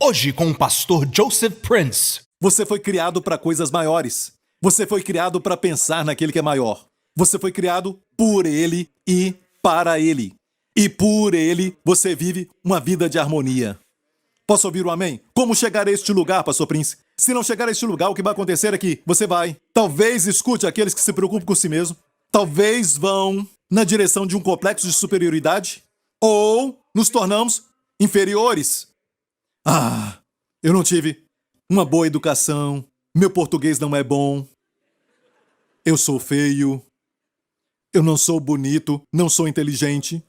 Hoje com o pastor Joseph Prince. Você foi criado para coisas maiores. Você foi criado para pensar naquele que é maior. Você foi criado por Ele e para Ele. E por Ele você vive uma vida de harmonia. Posso ouvir um amém? Como chegar a este lugar, pastor Prince? Se não chegar a este lugar, o que vai acontecer é que você vai. Talvez escute aqueles que se preocupam com si mesmo. Talvez vão na direção de um complexo de superioridade. Ou nos tornamos inferiores. Eu não tive uma boa educação. Meu português não é bom. Eu sou feio. Eu não sou bonito. Não sou inteligente.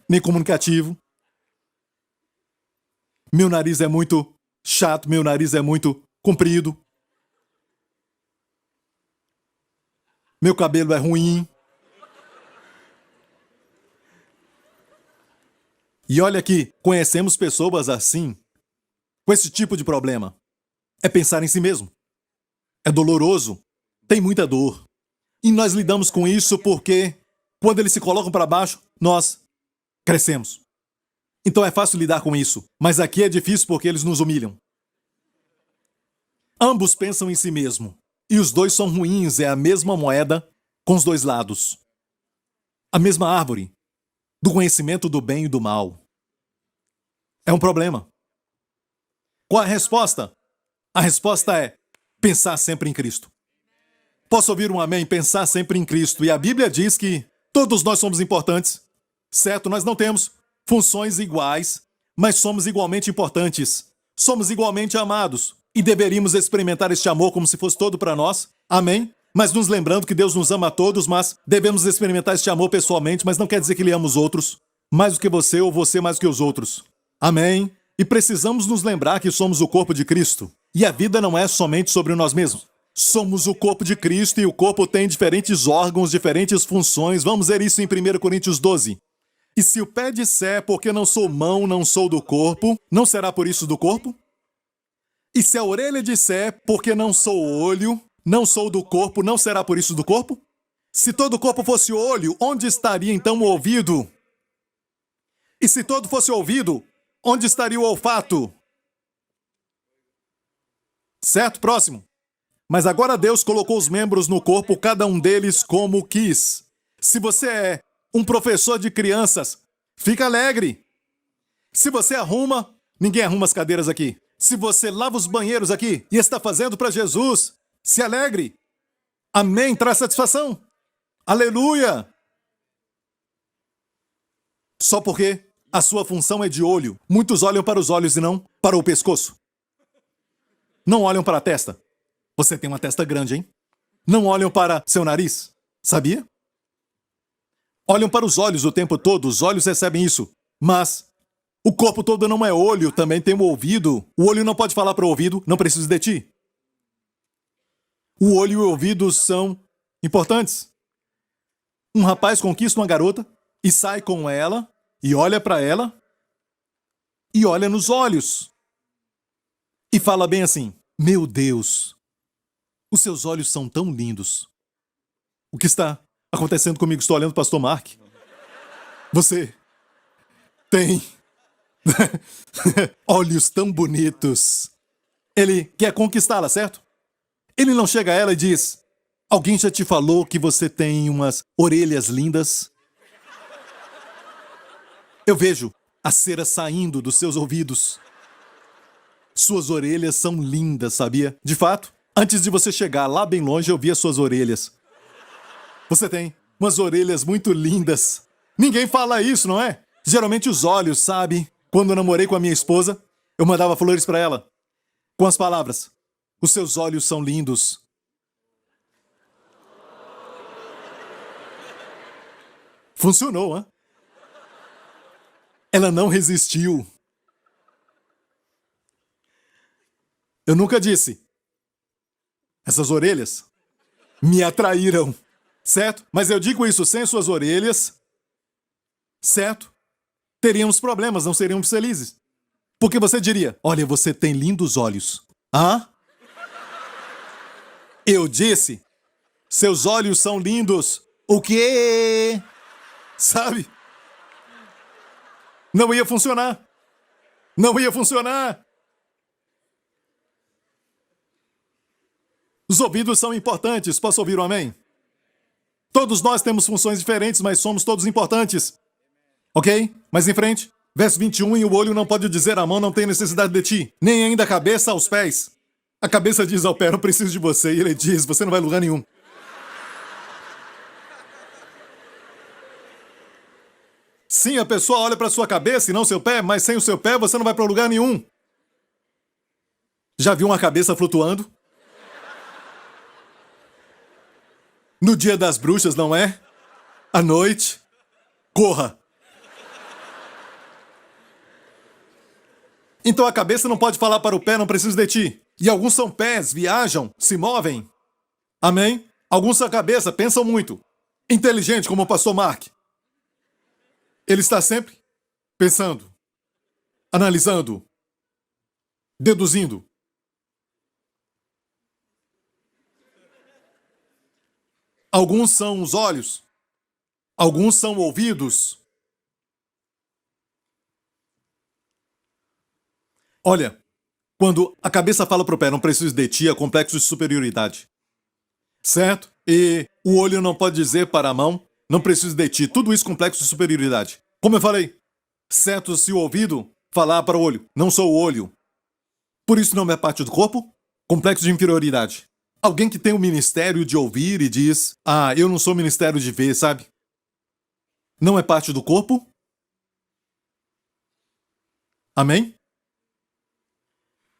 Nem comunicativo. Meu nariz é muito chato. Meu nariz é muito comprido. Meu cabelo é ruim. E olha aqui, conhecemos pessoas assim, com esse tipo de problema. É pensar em si mesmo. É doloroso. Tem muita dor. E nós lidamos com isso porque, quando eles se colocam para baixo, nós crescemos. Então é fácil lidar com isso. Mas aqui é difícil porque eles nos humilham. Ambos pensam em si mesmo. E os dois são ruins. É a mesma moeda com os dois lados. A mesma árvore do conhecimento do bem e do mal. É um problema. Qual é a resposta? A resposta é pensar sempre em Cristo. Posso ouvir um amém? Pensar sempre em Cristo. E a Bíblia diz que todos nós somos importantes. Certo? Nós não temos funções iguais, mas somos igualmente importantes. Somos igualmente amados. E deveríamos experimentar este amor como se fosse todo para nós. Amém? Mas nos lembrando que Deus nos ama a todos, mas devemos experimentar este amor pessoalmente, mas não quer dizer que Ele ama os outros mais do que você ou você mais do que os outros. Amém? E precisamos nos lembrar que somos o corpo de Cristo. E a vida não é somente sobre nós mesmos. Somos o corpo de Cristo e o corpo tem diferentes órgãos, diferentes funções. Vamos ver isso em 1 Coríntios 12. E se o pé disser, porque não sou mão, não sou do corpo, não será por isso do corpo? E se a orelha disser, porque não sou olho, não sou do corpo, não será por isso do corpo? Se todo o corpo fosse olho, onde estaria então o ouvido? E se todo fosse ouvido, onde estaria o olfato? Certo? Próximo. Mas agora Deus colocou os membros no corpo, cada um deles como quis. Se você é um professor de crianças, fica alegre. Se você arruma, ninguém arruma as cadeiras aqui. Se você lava os banheiros aqui e está fazendo para Jesus, se alegre. Amém, traz satisfação. Aleluia. Só porque a sua função é de olho. Muitos olham para os olhos e não para o pescoço. Não olham para a testa. Você tem uma testa grande, hein? Não olham para seu nariz. Sabia? Olham para os olhos o tempo todo. Os olhos recebem isso. Mas o corpo todo não é olho. Também tem o ouvido. O olho não pode falar para o ouvido. Não preciso de ti. O olho e o ouvido são importantes. Um rapaz conquista uma garota e sai com ela e olha para ela e olha nos olhos e fala bem assim: meu Deus, os seus olhos são tão lindos. O que está acontecendo comigo? Estou olhando para o pastor Mark. Você tem olhos tão bonitos. Ele quer conquistá-la, certo? Ele não chega a ela e diz: alguém já te falou que você tem umas orelhas lindas? Eu vejo a cera saindo dos seus ouvidos. Suas orelhas são lindas, sabia? De fato, antes de você chegar lá bem longe, eu vi as suas orelhas. Você tem umas orelhas muito lindas. Ninguém fala isso, não é? Geralmente os olhos, sabe? Quando eu namorei com a minha esposa, eu mandava flores para ela com as palavras: os seus olhos são lindos. Funcionou, hein? Ela não resistiu. Eu nunca disse: essas orelhas me atraíram, certo? Mas eu digo isso: sem suas orelhas, certo? Teríamos problemas, não seríamos felizes. Porque você diria: olha, você tem lindos olhos. Hã? Eu disse: seus olhos são lindos. O quê? Sabe? Não ia funcionar. Não ia funcionar. Os ouvidos são importantes. Posso ouvir um amém? Todos nós temos funções diferentes, mas somos todos importantes. Ok? Mas em frente. Verso 21, e o olho não pode dizer à mão, não tem necessidade de ti, nem ainda a cabeça aos pés. A cabeça diz ao pé, eu preciso de você, e ele diz, você não vai a lugar nenhum. Sim, a pessoa olha para sua cabeça e não seu pé, mas sem o seu pé você não vai para lugar nenhum. Já viu uma cabeça flutuando? No dia das bruxas, não é? À noite, corra. Então a cabeça não pode falar para o pé, não preciso de ti. E alguns são pés, viajam, se movem. Amém? Alguns são cabeça, pensam muito. Inteligente, como o pastor Mark. Ele está sempre pensando, analisando, deduzindo. Alguns são os olhos. Alguns são ouvidos. Olha, quando a cabeça fala pro pé, não preciso de ti, é complexo de superioridade. Certo? E o olho não pode dizer para a mão, não preciso de ti. Tudo isso complexo de superioridade. Como eu falei, certo se o ouvido falar para o olho, não sou o olho. Por isso não é parte do corpo? Complexo de inferioridade. Alguém que tem o ministério de ouvir e diz, eu não sou ministério de ver, sabe? Não é parte do corpo? Amém?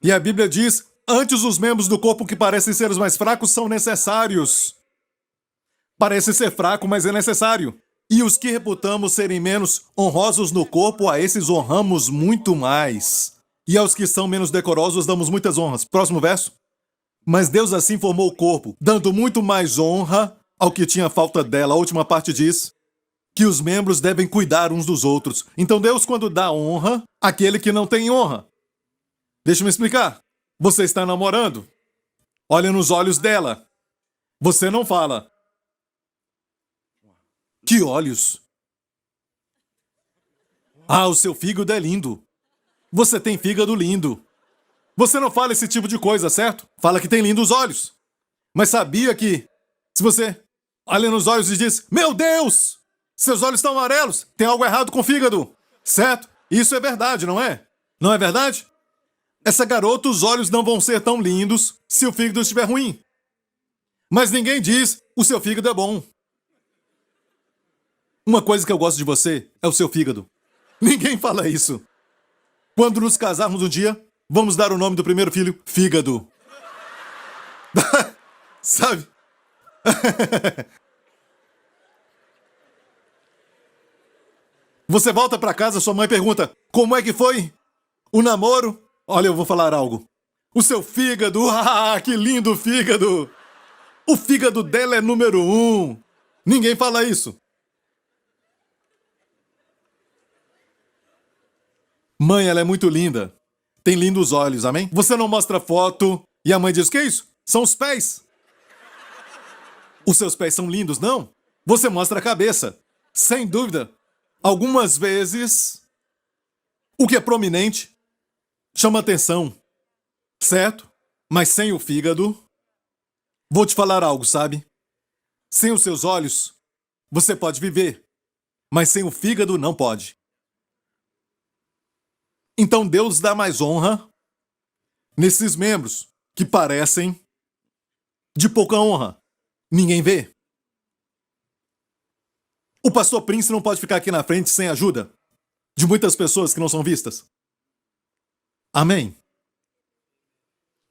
E a Bíblia diz, antes os membros do corpo que parecem ser os mais fracos são necessários. Parece ser fraco, mas é necessário. E os que reputamos serem menos honrosos no corpo, a esses honramos muito mais. E aos que são menos decorosos damos muitas honras. Próximo verso. Mas Deus assim formou o corpo, dando muito mais honra ao que tinha falta dela. A última parte diz que os membros devem cuidar uns dos outros. Então Deus, quando dá honra, àquele que não tem honra. Deixa eu me explicar. Você está namorando. Olha nos olhos dela. Você não fala. Que olhos? O seu fígado é lindo. Você tem fígado lindo. Você não fala esse tipo de coisa, certo? Fala que tem lindos olhos. Mas sabia que, se você olha nos olhos e diz, meu Deus, seus olhos estão amarelos, tem algo errado com o fígado. Certo? Isso é verdade, não é? Não é verdade? Essa garota, os olhos não vão ser tão lindos se o fígado estiver ruim. Mas ninguém diz, o seu fígado é bom. Uma coisa que eu gosto de você é o seu fígado. Ninguém fala isso. Quando nos casarmos um dia, vamos dar o nome do primeiro filho, Fígado. Sabe? Você volta pra casa, sua mãe pergunta, como é que foi o namoro? Olha, eu vou falar algo. O seu fígado, que lindo fígado! O fígado dela é número 1. Ninguém fala isso. Mãe, ela é muito linda. Tem lindos olhos, amém? Você não mostra foto e a mãe diz, que é isso? São os pés. Os seus pés são lindos, não? Você mostra a cabeça. Sem dúvida. Algumas vezes, o que é prominente chama atenção, certo? Mas sem o fígado, vou te falar algo, sabe? Sem os seus olhos, você pode viver, mas sem o fígado não pode. Então Deus dá mais honra nesses membros que parecem de pouca honra. Ninguém vê. O pastor Prince não pode ficar aqui na frente sem a ajuda de muitas pessoas que não são vistas. Amém?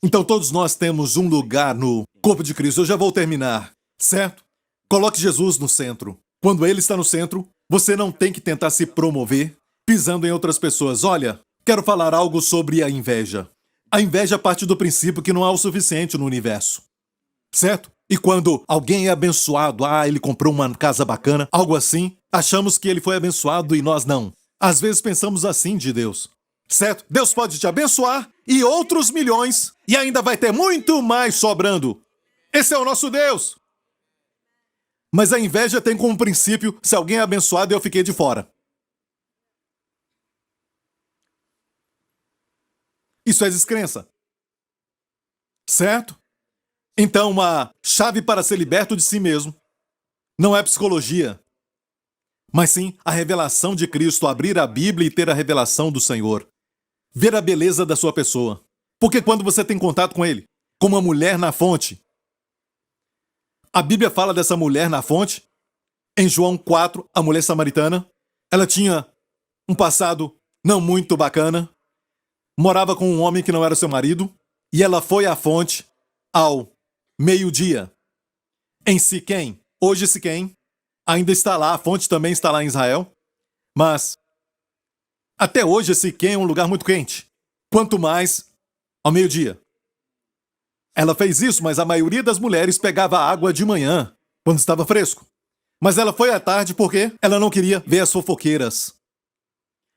Então todos nós temos um lugar no corpo de Cristo. Eu já vou terminar, certo? Coloque Jesus no centro. Quando ele está no centro, você não tem que tentar se promover pisando em outras pessoas. Olha, quero falar algo sobre a inveja. A inveja parte do princípio que não há o suficiente no universo, certo? E quando alguém é abençoado, ele comprou uma casa bacana, algo assim, achamos que ele foi abençoado e nós não. Às vezes pensamos assim de Deus, certo? Deus pode te abençoar e outros milhões e ainda vai ter muito mais sobrando. Esse é o nosso Deus. Mas a inveja tem como princípio, se alguém é abençoado, eu fiquei de fora. Isso é descrença. Certo? Então, uma chave para ser liberto de si mesmo não é psicologia, mas sim a revelação de Cristo, abrir a Bíblia e ter a revelação do Senhor. Ver a beleza da sua pessoa. Porque quando você tem contato com Ele, como uma mulher na fonte, a Bíblia fala dessa mulher na fonte, em João 4, a mulher samaritana, ela tinha um passado não muito bacana, morava com um homem que não era seu marido, e ela foi à fonte ao meio-dia, em Siquém. Hoje Siquém ainda está lá, a fonte também está lá em Israel, mas até hoje Siquém é um lugar muito quente, quanto mais ao meio-dia. Ela fez isso, mas a maioria das mulheres pegava água de manhã, quando estava fresco. Mas ela foi à tarde porque ela não queria ver as fofoqueiras.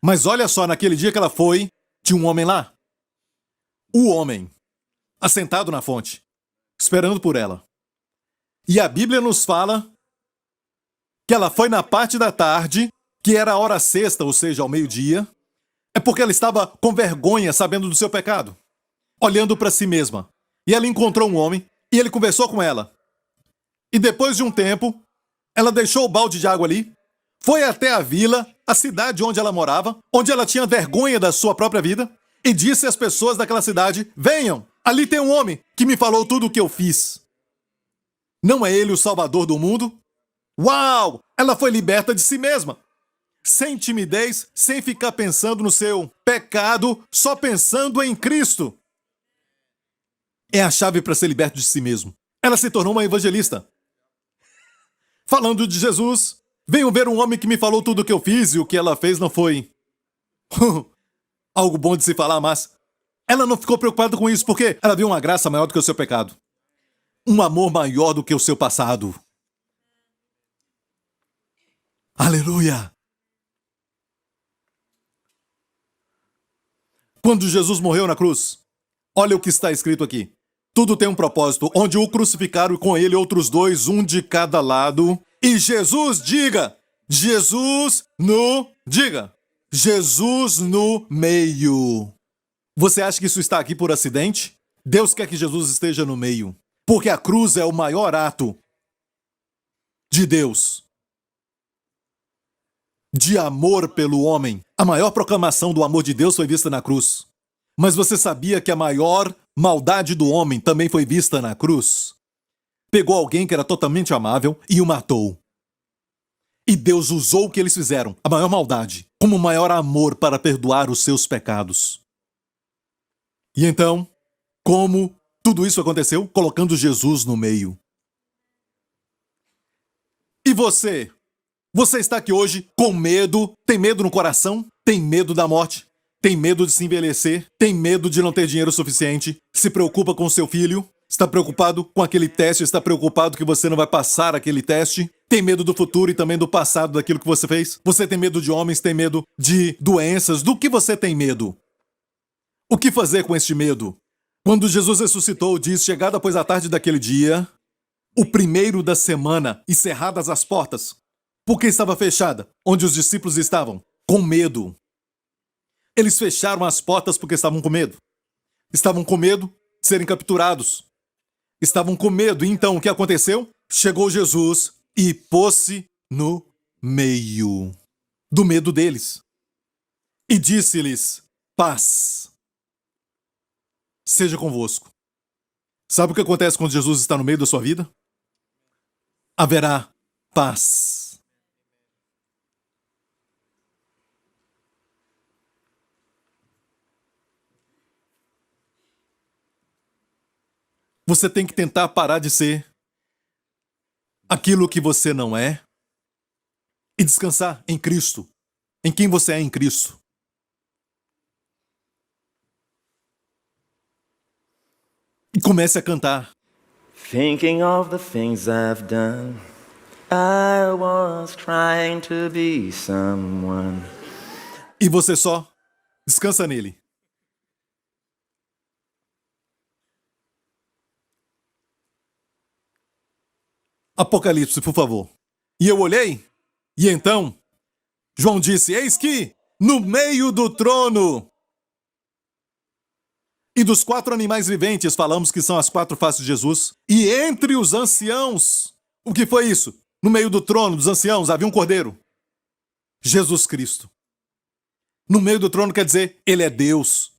Mas olha só, naquele dia que ela foi, tinha um homem lá. O homem, assentado na fonte, esperando por ela. E a Bíblia nos fala que ela foi na parte da tarde, que era a hora sexta, ou seja, ao meio-dia, é porque ela estava com vergonha, sabendo do seu pecado, olhando para si mesma. E ela encontrou um homem, e ele conversou com ela. E depois de um tempo, ela deixou o balde de água ali, foi até a vila, a cidade onde ela morava, onde ela tinha vergonha da sua própria vida, e disse às pessoas daquela cidade: venham, ali tem um homem que me falou tudo o que eu fiz. Não é ele o salvador do mundo? Uau! Ela foi liberta de si mesma. Sem timidez, sem ficar pensando no seu pecado, só pensando em Cristo. É a chave para ser liberto de si mesmo. Ela se tornou uma evangelista. Falando de Jesus, venham ver um homem que me falou tudo o que eu fiz, e o que ela fez não foi algo bom de se falar, mas ela não ficou preocupada com isso, porque ela viu uma graça maior do que o seu pecado. Um amor maior do que o seu passado. Aleluia! Quando Jesus morreu na cruz, olha o que está escrito aqui. Tudo tem um propósito, onde o crucificaram e com ele outros dois, um de cada lado. E Jesus, diga, Jesus no meio. Você acha que isso está aqui por acidente? Deus quer que Jesus esteja no meio, porque a cruz é o maior ato de Deus, de amor pelo homem. A maior proclamação do amor de Deus foi vista na cruz. Mas você sabia que a maior maldade do homem também foi vista na cruz? Pegou alguém que era totalmente amável e o matou. E Deus usou o que eles fizeram, a maior maldade, como o maior amor para perdoar os seus pecados. E então, como tudo isso aconteceu? Colocando Jesus no meio. E você? Você está aqui hoje com medo? Tem medo no coração? Tem medo da morte? Tem medo de se envelhecer? Tem medo de não ter dinheiro suficiente? Se preocupa com seu filho? Está preocupado com aquele teste? Está preocupado que você não vai passar aquele teste? Tem medo do futuro e também do passado, daquilo que você fez? Você tem medo de homens? Tem medo de doenças? Do que você tem medo? O que fazer com este medo? Quando Jesus ressuscitou, diz: chegada após a tarde daquele dia, o primeiro da semana, encerradas as portas. Por que estava fechada? Onde os discípulos estavam? Com medo. Eles fecharam as portas porque estavam com medo. Estavam com medo de serem capturados. Estavam com medo. E então, o que aconteceu? Chegou Jesus e pôs-se no meio do medo deles. E disse-lhes: paz seja convosco. Sabe o que acontece quando Jesus está no meio da sua vida? Haverá paz. Você tem que tentar parar de ser aquilo que você não é e descansar em Cristo, em quem você é em Cristo. E comece a cantar. Thinking of the things I've done, I was trying to be someone. E você só descansa nele. Apocalipse, por favor. E eu olhei, e então João disse: eis que no meio do trono E dos 4 animais viventes, falamos que são as 4 faces de Jesus. E entre os anciãos, o que foi isso? No meio do trono dos anciãos havia um cordeiro. Jesus Cristo. No meio do trono quer dizer, ele é Deus.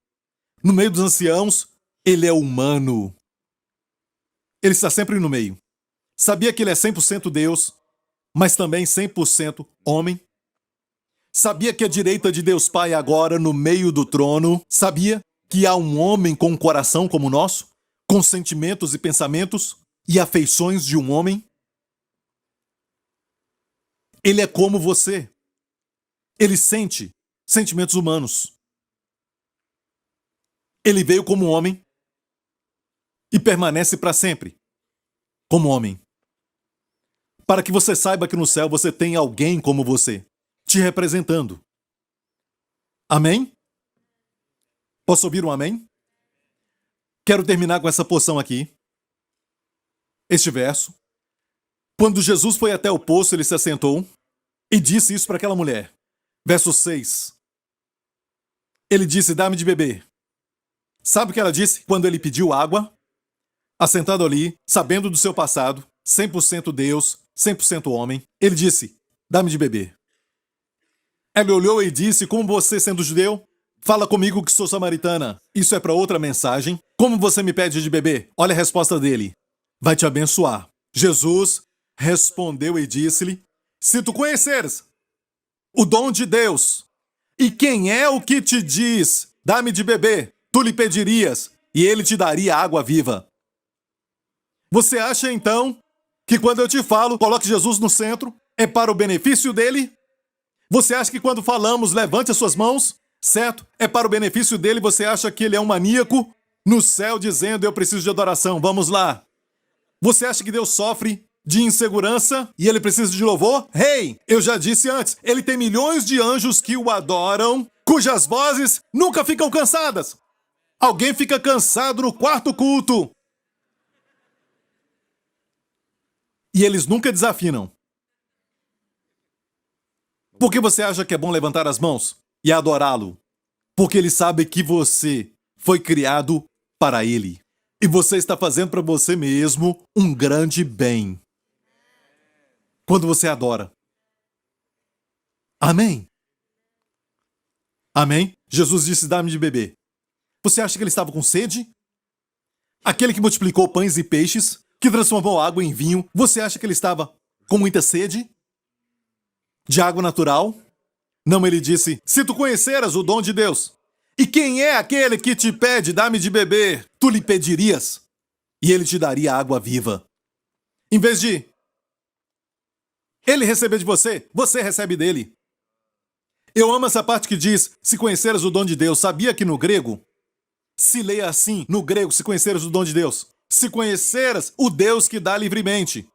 No meio dos anciãos, ele é humano. Ele está sempre no meio. Sabia que ele é 100% Deus, mas também 100% homem? Sabia que a direita de Deus Pai agora no meio do trono? Sabia que há um homem com um coração como o nosso? Com sentimentos e pensamentos e afeições de um homem? Ele é como você. Ele sente sentimentos humanos. Ele veio como homem e permanece para sempre como homem. Para que você saiba que no céu você tem alguém como você, te representando. Amém? Posso ouvir um amém? Quero terminar com essa porção aqui. Este verso. Quando Jesus foi até o poço, ele se assentou e disse isso para aquela mulher. Verso 6. Ele disse, dá-me de beber. Sabe o que ela disse quando ele pediu água? Assentado ali, sabendo do seu passado, 100% Deus, 100% homem, ele disse, dá-me de beber. Ela olhou e disse, como você sendo judeu, fala comigo que sou samaritana. Isso é para outra mensagem. Como você me pede de beber? Olha a resposta dele. Vai te abençoar. Jesus respondeu e disse-lhe, se tu conheceres o dom de Deus, e quem é o que te diz, dá-me de beber, tu lhe pedirias, e ele te daria água viva. Você acha, então, que quando eu te falo, coloque Jesus no centro, é para o benefício dele? Você acha que quando falamos, levante as suas mãos, certo? É para o benefício dele? Você acha que ele é um maníaco no céu dizendo, eu preciso de adoração, vamos lá. Você acha que Deus sofre de insegurança e ele precisa de louvor? Hey, eu já disse antes, ele tem milhões de anjos que o adoram, cujas vozes nunca ficam cansadas. Alguém fica cansado no quarto culto. E eles nunca desafinam. Por que você acha que é bom levantar as mãos e adorá-lo? Porque ele sabe que você foi criado para ele. E você está fazendo para você mesmo um grande bem. Quando você adora. Amém? Amém? Jesus disse, dá-me de beber. Você acha que ele estava com sede? Aquele que multiplicou pães e peixes, que transformou água em vinho, você acha que ele estava com muita sede? De água natural? Não, ele disse, se tu conheceras o dom de Deus, e quem é aquele que te pede, dá-me de beber, tu lhe pedirias, e ele te daria água viva. Em vez de ele receber de você, você recebe dele. Eu amo essa parte que diz, se conheceras o dom de Deus. Sabia que no grego, se leia assim, no grego, se conheceras o dom de Deus. Se conheceras o Deus que dá livremente.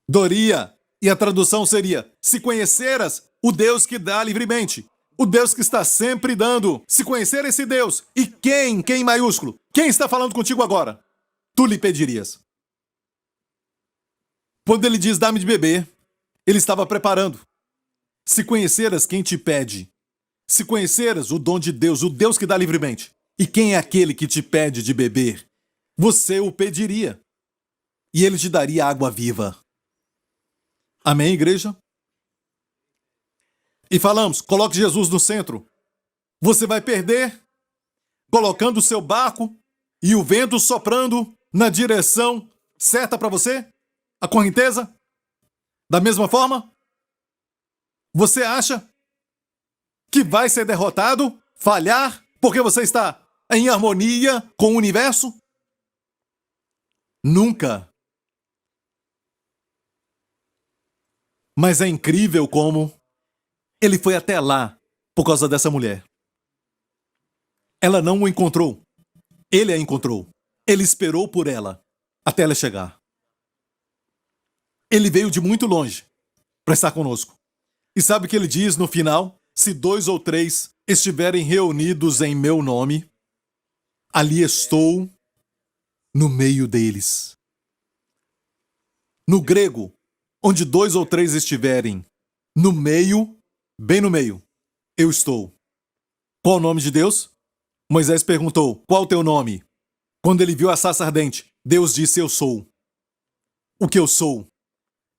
Doria. E a tradução seria, se conheceras o Deus que dá livremente. O Deus que está sempre dando. Se conhecer esse Deus. E quem em maiúsculo? Quem está falando contigo agora? Tu lhe pedirias. Quando ele diz, dá-me de beber, ele estava preparando. Se conheceras quem te pede. Se conheceras o dom de Deus, o Deus que dá livremente. E quem é aquele que te pede de beber? Você o pediria. E ele te daria água viva. Amém, igreja? E falamos, coloque Jesus no centro. Você vai perder colocando o seu barco e o vento soprando na direção certa para você? A correnteza? Da mesma forma? Você acha que vai ser derrotado, falhar, porque você está em harmonia com o universo? Nunca. Mas é incrível como ele foi até lá por causa dessa mulher. Ela não o encontrou. Ele a encontrou. Ele esperou por ela até ela chegar. Ele veio de muito longe para estar conosco. E sabe o que ele diz no final? Se 2 ou 3 estiverem reunidos em meu nome, ali estou no meio deles. No grego, onde 2 ou 3 estiverem no meio, bem no meio, eu estou. Qual o nome de Deus? Moisés perguntou: qual o teu nome? Quando ele viu a sarça ardente, Deus disse: eu sou. O que eu sou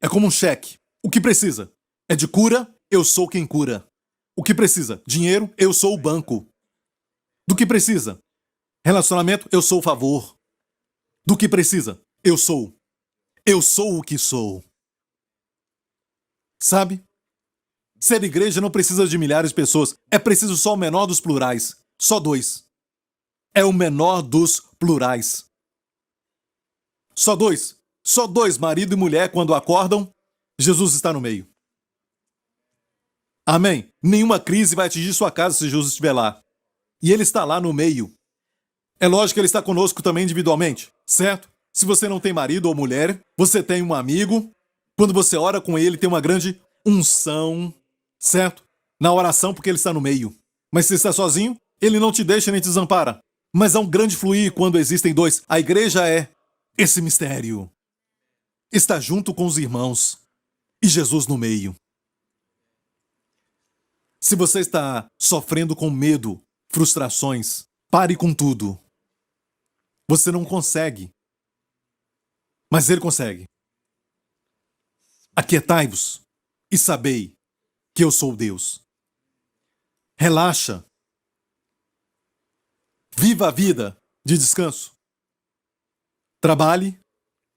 é como um cheque. O que precisa? É de cura? Eu sou quem cura. O que precisa? Dinheiro? Eu sou o banco. Do que precisa? Relacionamento? Eu sou o favor. Do que precisa? Eu sou. Eu sou o que sou. Sabe? Ser igreja não precisa de milhares de pessoas. É preciso só o menor dos plurais. Só dois. É o menor dos plurais. Só dois. Só dois, marido e mulher, quando acordam, Jesus está no meio. Amém? Nenhuma crise vai atingir sua casa se Jesus estiver lá. E ele está lá no meio. É lógico que ele está conosco também individualmente, certo? Se você não tem marido ou mulher, você tem um amigo. Quando você ora com ele, tem uma grande unção, certo? Na oração, porque ele está no meio. Mas se está sozinho, ele não te deixa nem te desampara. Mas há um grande fluir quando existem dois. A igreja é esse mistério. Está junto com os irmãos. E Jesus no meio. Se você está sofrendo com medo, frustrações, pare com tudo. Você não consegue. Mas ele consegue. Aquietai-vos e sabei que eu sou Deus. Relaxa. Viva a vida de descanso. Trabalhe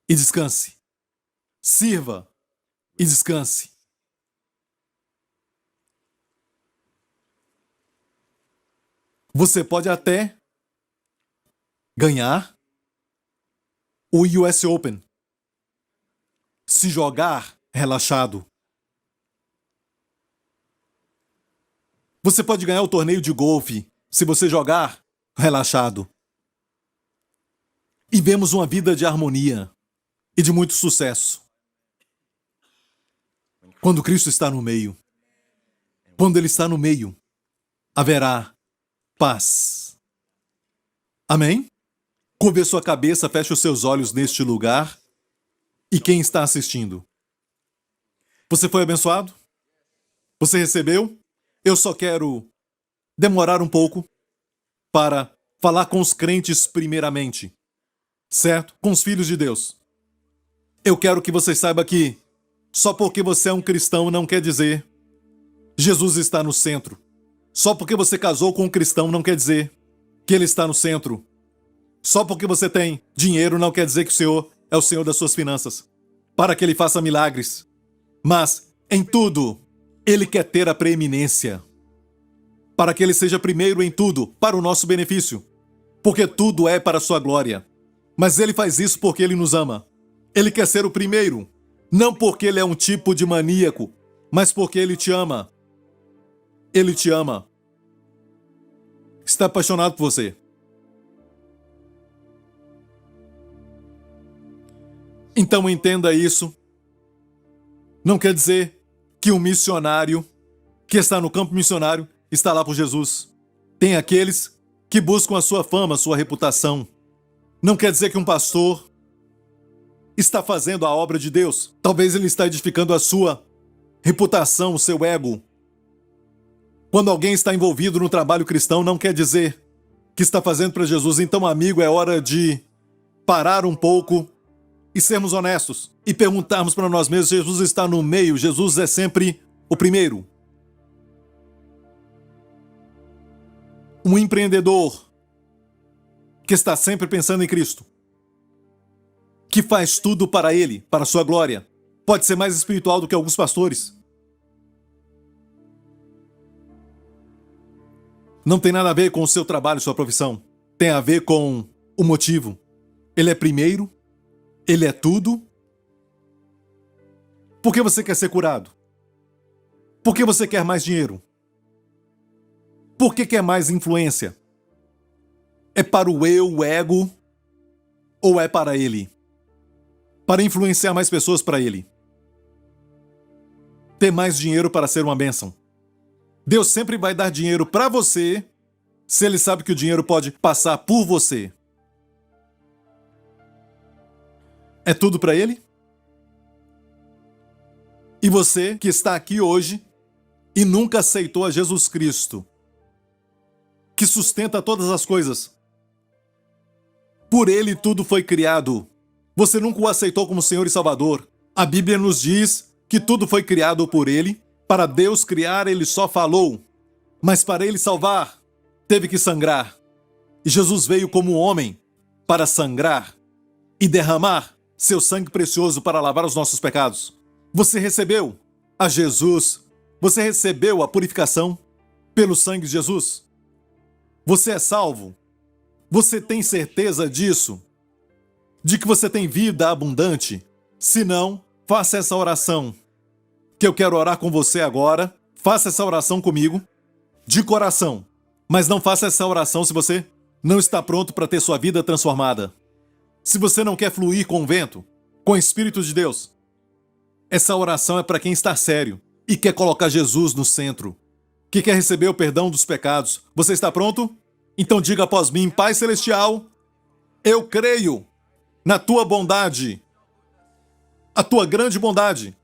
e descanse. Sirva e descanse. Você pode até ganhar o US Open. Se jogar relaxado. Você pode ganhar o torneio de golfe se você jogar relaxado. E vemos uma vida de harmonia e de muito sucesso. Quando Cristo está no meio. Quando Ele está no meio, haverá paz. Amém? Curve a sua cabeça, feche os seus olhos neste lugar. E quem está assistindo? Você foi abençoado? Você recebeu? Eu só quero demorar um pouco para falar com os crentes primeiramente. Certo? Com os filhos de Deus. Eu quero que você saiba que só porque você é um cristão não quer dizer Jesus está no centro. Só porque você casou com um cristão não quer dizer que ele está no centro. Só porque você tem dinheiro não quer dizer que o Senhor é o Senhor das suas finanças, para que Ele faça milagres. Mas, em tudo, Ele quer ter a preeminência, para que Ele seja primeiro em tudo, para o nosso benefício, porque tudo é para a sua glória. Mas Ele faz isso porque Ele nos ama. Ele quer ser o primeiro, não porque Ele é um tipo de maníaco, mas porque Ele te ama. Ele te ama. Está apaixonado por você. Então entenda isso. Não quer dizer que um missionário que está no campo missionário está lá por Jesus. Tem aqueles que buscam a sua fama, a sua reputação. Não quer dizer que um pastor está fazendo a obra de Deus. Talvez ele está edificando a sua reputação, o seu ego. Quando alguém está envolvido no trabalho cristão, não quer dizer que está fazendo para Jesus. Então, amigo, é hora de parar um pouco e sermos honestos e perguntarmos para nós mesmos: Jesus está no meio, Jesus é sempre o primeiro. Um empreendedor que está sempre pensando em Cristo, que faz tudo para Ele, para a sua glória, pode ser mais espiritual do que alguns pastores. Não tem nada a ver com o seu trabalho, sua profissão. Tem a ver com o motivo. Ele é primeiro. Ele é tudo. Por que você quer ser curado? Por que você quer mais dinheiro? Por que quer mais influência? É para o eu, o ego, ou é para Ele? Para influenciar mais pessoas para Ele? Ter mais dinheiro para ser uma bênção? Deus sempre vai dar dinheiro para você se Ele sabe que o dinheiro pode passar por você. É tudo para Ele? E você que está aqui hoje e nunca aceitou a Jesus Cristo, que sustenta todas as coisas. Por ele tudo foi criado. Você nunca o aceitou como Senhor e Salvador. A Bíblia nos diz que tudo foi criado por ele. Para Deus criar, ele só falou. Mas para ele salvar, teve que sangrar. E Jesus veio como homem para sangrar e derramar seu sangue precioso para lavar os nossos pecados. Você recebeu a Jesus. Você recebeu a purificação pelo sangue de Jesus. Você é salvo. Você tem certeza disso? De que você tem vida abundante? Se não, faça essa oração, que eu quero orar com você agora. Faça essa oração comigo, de coração. Mas não faça essa oração se você não está pronto para ter sua vida transformada. Se você não quer fluir com o vento, com o Espírito de Deus. Essa oração é para quem está sério e quer colocar Jesus no centro, que quer receber o perdão dos pecados. Você está pronto? Então diga após mim: Pai Celestial, eu creio na tua bondade, a tua grande bondade,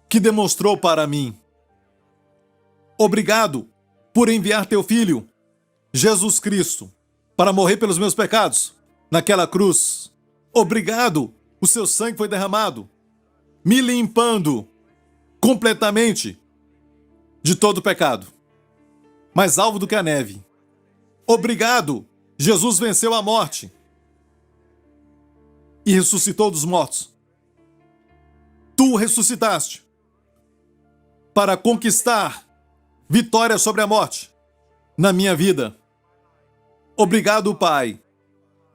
que demonstrou para mim. Obrigado por enviar teu Filho, Jesus Cristo, para morrer pelos meus pecados naquela cruz. Obrigado, o seu sangue foi derramado, me limpando completamente de todo pecado, mais alvo do que a neve. Obrigado, Jesus venceu a morte e ressuscitou dos mortos. Tu ressuscitaste para conquistar vitória sobre a morte na minha vida. Obrigado, Pai.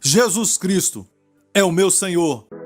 Jesus Cristo é o meu Senhor.